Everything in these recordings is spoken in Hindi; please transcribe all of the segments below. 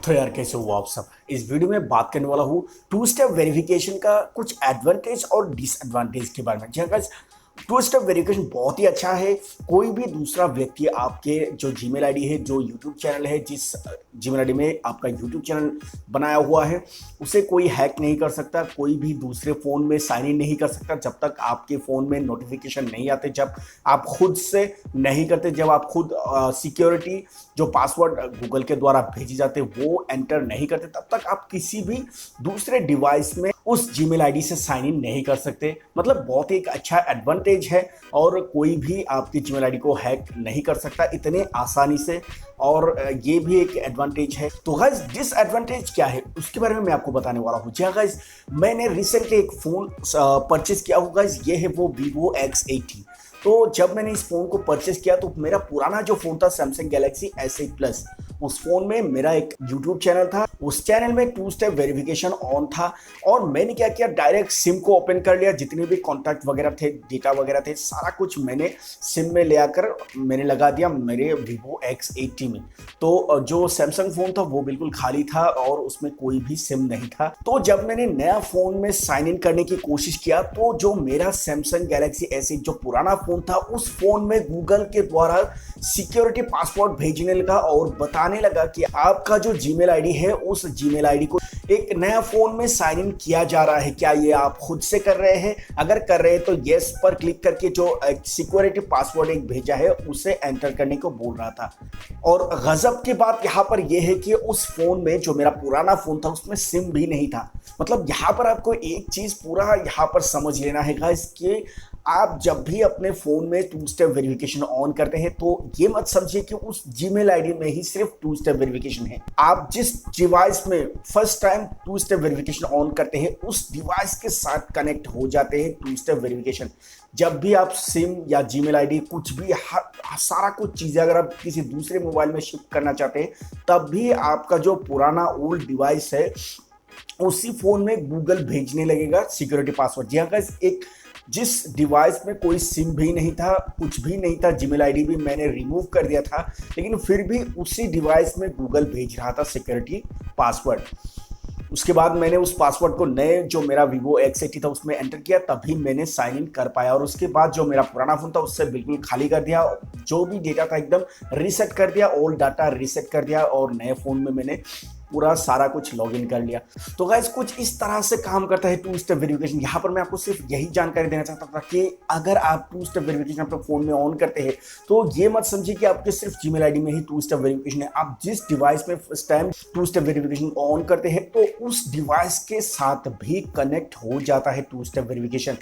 तो यार कैसे हो आप सब। इस वीडियो में बात करने वाला हूँ टू स्टेप वेरिफिकेशन का कुछ एडवांटेज और डिसएडवांटेज के बारे में। जी गाइस, टू स्टेप वेरिफिकेशन बहुत ही अच्छा है। कोई भी दूसरा व्यक्ति आपके जो जीमेल आईडी है, जो यूट्यूब चैनल है, जिस जीमेल आईडी में आपका यूट्यूब चैनल बनाया हुआ है, उसे कोई हैक नहीं कर सकता। कोई भी दूसरे फ़ोन में साइन इन नहीं कर सकता जब तक आपके फ़ोन में नोटिफिकेशन नहीं आते, जब आप खुद से नहीं करते, जब आप खुद सिक्योरिटी जो पासवर्ड गूगल के द्वारा भेजे जाते वो एंटर नहीं करते, तब तक आप किसी भी दूसरे डिवाइस में उस जीमेल आईडी से साइन इन नहीं कर सकते। मतलब बहुत ही एक अच्छा एडवांटेज है और कोई भी आपकी जीमेल आईडी को हैक नहीं कर सकता इतने आसानी से, और ये भी एक एडवांटेज है। तो गाइस, डिसएडवांटेज क्या है उसके बारे में मैं आपको बताने वाला हूँ। जी गाइस, मैंने रिसेंटली एक फ़ोन परचेज किया होगा। ये है वो Vivo X80। तो जब मैंने इस फ़ोन को परचेस किया तो मेरा पुराना जो फ़ोन था सैमसंग गैलेक्सी S8 प्लस, उस फ़ोन में मेरा एक यूट्यूब चैनल था। उस चैनल में टू स्टेप वेरिफिकेशन ऑन था और मैंने क्या किया, डायरेक्ट सिम को ओपन कर लिया। जितने भी कॉन्टैक्ट वगैरह थे, डेटा वगैरह थे, सारा कुछ मैंने सिम में ले आकर मैंने लगा दिया मेरे Vivo X80 में। तो जो सैमसंग फ़ोन था वो बिल्कुल खाली था और उसमें कोई भी सिम नहीं था। तो जब मैंने नया फ़ोन में साइन इन करने की कोशिश किया तो जो मेरा सैमसंग गैलेक्सी S8 जो पुराना फ़ोन था, उस फ़ोन में गूगल के द्वारा सिक्योरिटी पासवर्ड भेजने लगा और बताने लगा कि आपका जो जीमेल आईडी है, उस जीमेल आईडी को एक नया फ़ोन में साइन इन किया जा रहा है। क्या ये आप खुद से कर रहे हैं? अगर कर रहे हैं तो येस पर क्लिक करके जो सिक्योरिटी पासवर्ड एक भेजा है उसे एंटर करने को बोल रहा था। और गजब की बात यहाँ पर यह है कि उस फ़ोन में जो मेरा पुराना फ़ोन था उसमें सिम भी नहीं था। मतलब यहाँ पर आपको एक चीज़ पूरा यहाँ पर समझ लेना है गाइस कि आप जब भी अपने फ़ोन में टू स्टेप वेरिफिकेशन ऑन करते हैं तो ये मत समझिए कि उस जीमेल आईडी में ही सिर्फ टू स्टेप वेरिफिकेशन है। आप जिस डिवाइस में first time two step verification on करते हैं उस डिवाइस के साथ कनेक्ट हो जाते हैं टू स्टेप वेरिफिकेशन। जब भी आप सिम या जीमेल आईडी कुछ भी सारा कुछ चीज़ें अगर आप किसी दूसरे मोबाइल में शिफ्ट करना चाहते हैं, तब भी आपका जो पुराना ओल्ड डिवाइस है उसी फ़ोन में गूगल भेजने लगेगा सिक्योरिटी पासवर्ड। जी हाँ गाइस, एक जिस डिवाइस में कोई सिम भी नहीं था, कुछ भी नहीं था, जीमेल आईडी भी मैंने रिमूव कर दिया था, लेकिन फिर भी उसी डिवाइस में गूगल भेज रहा था सिक्योरिटी पासवर्ड। उसके बाद मैंने उस पासवर्ड को नए जो मेरा Vivo X80 था उसमें एंटर किया, तभी मैंने साइन इन कर पाया। और उसके बाद जो मेरा पुराना फ़ोन था उससे बिल्कुल खाली कर दिया, जो भी डेटा था एकदम रीसेट कर दिया, ओल्ड डाटा रीसेट कर दिया और नए फ़ोन में मैंने पूरा सारा कुछ लॉगिन कर लिया। तो गाइस, कुछ इस तरह से काम करता है टू स्टेप वेरिफिकेशन। यहाँ पर मैं आपको सिर्फ यही जानकारी देना चाहता था कि अगर आप टू स्टेप वेरिफिकेशन अपने फ़ोन में ऑन करते हैं तो ये मत समझिए कि आपके सिर्फ जीमेल आईडी में ही टू स्टेप वेरिफिकेशन है। आप जिस डिवाइस में first time two step verification on करते हैं तो उस डिवाइस के साथ भी कनेक्ट हो जाता है टू स्टेप वेरिफिकेशन।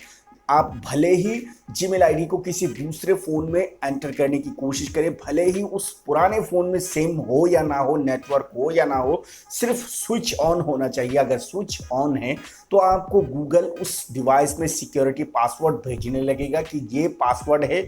आप भले ही जीमेल आईडी को किसी दूसरे फ़ोन में एंटर करने की कोशिश करें, भले ही उस पुराने फ़ोन में सिम हो या ना हो, नेटवर्क हो या ना हो, सिर्फ स्विच ऑन होना चाहिए। अगर स्विच ऑन है तो आपको गूगल उस डिवाइस में सिक्योरिटी पासवर्ड भेजने लगेगा कि ये पासवर्ड है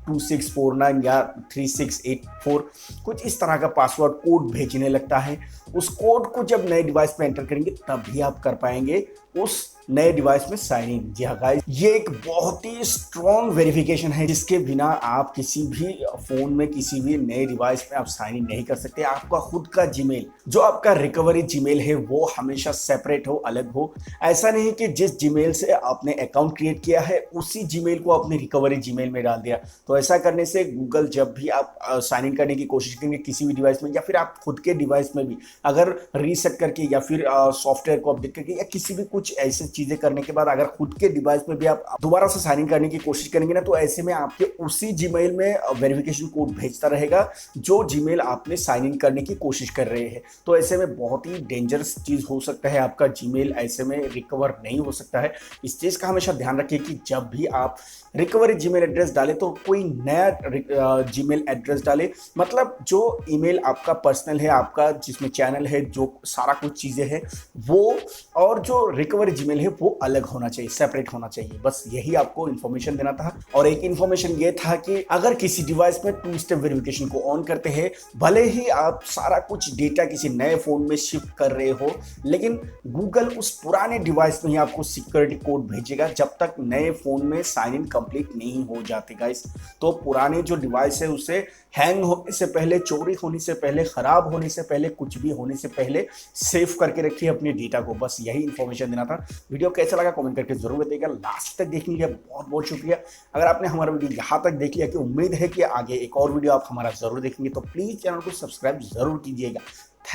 2649 या 3684, कुछ इस तरह का पासवर्ड कोड भेजने लगता है। उस कोड को जब नए डिवाइस में एंटर करेंगे तभी आप कर पाएंगे उस नए डिवाइस में साइन इन। जी हाँ गाइस, ये एक बहुत ही स्ट्रॉन्ग वेरिफिकेशन है जिसके बिना आप किसी भी फ़ोन में किसी भी नए डिवाइस में आप साइन इन नहीं कर सकते। आपका खुद का जीमेल, जो आपका रिकवरी जीमेल है, वो हमेशा सेपरेट हो, अलग हो। ऐसा नहीं कि जिस जीमेल से आपने अकाउंट क्रिएट किया है उसी जीमेल को अपने रिकवरी जीमेल में डाल दिया। तो ऐसा करने से गूगल जब भी आप साइन इन करने की कोशिश करेंगे किसी भी डिवाइस में, या फिर आप खुद के डिवाइस में भी अगर रीसेट करके या फिर सॉफ्टवेयर को अपडेट करके या किसी भी कुछ ऐसे चीज़ें करने के बाद अगर खुद के डिवाइस में भी आप दोबारा से साइन इन करने की कोशिश करेंगे ना, तो ऐसे में आपके उसी जीमेल में वेरिफिकेशन कोड भेजता रहेगा जो जीमेल आपने साइन इन करने की कोशिश कर रहे हैं। तो ऐसे में बहुत ही डेंजरस चीज़ हो सकता है, आपका जीमेल ऐसे में रिकवर नहीं हो सकता है। इस चीज़ का हमेशा ध्यान रखिए कि जब भी आप रिकवरी जीमेल एड्रेस डालें तो कोई नया जीमेल एड्रेस डालें। मतलब जो ईमेल आपका पर्सनल है, आपका जिसमें चैनल है, जो सारा कुछ चीज़ें हैं वो, और जो रिकवरी जीमेल है वो अलग होना चाहिए, सेपरेट होना चाहिए। बस यही आपको इन्फॉर्मेशन देना था। और एक इन्फॉर्मेशन ये था कि अगर किसी डिवाइस में टू स्टेप वेरिफिकेशन को ऑन करते हैं, भले ही आप सारा कुछ डेटा किसी नए फ़ोन में शिफ्ट कर रहे हो, लेकिन गूगल उस पुराने डिवाइस में ही आपको सिक्योरिटी कोड भेजेगा जब तक नए फ़ोन में साइन इन कंप्लीट नहीं हो जाते गाइस। तो पुराने जो डिवाइस है उसे हैंग होने से पहले, चोरी होने से पहले, ख़राब होने से पहले, कुछ भी होने से पहले सेव करके रखिए अपने डेटा को। बस यही इन्फॉर्मेशन देना था। वीडियो कैसा लगा कमेंट करके जरूर बताइएगा। लास्ट तक देखने के लिए बहुत बहुत शुक्रिया। अगर आपने हमारा वीडियो यहाँ तक देख लिया, कि उम्मीद है कि आगे एक और वीडियो आप हमारा ज़रूर देखेंगे, तो प्लीज़ चैनल को सब्सक्राइब ज़रूर कीजिएगा।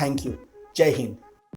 Thank you. जय हिंद।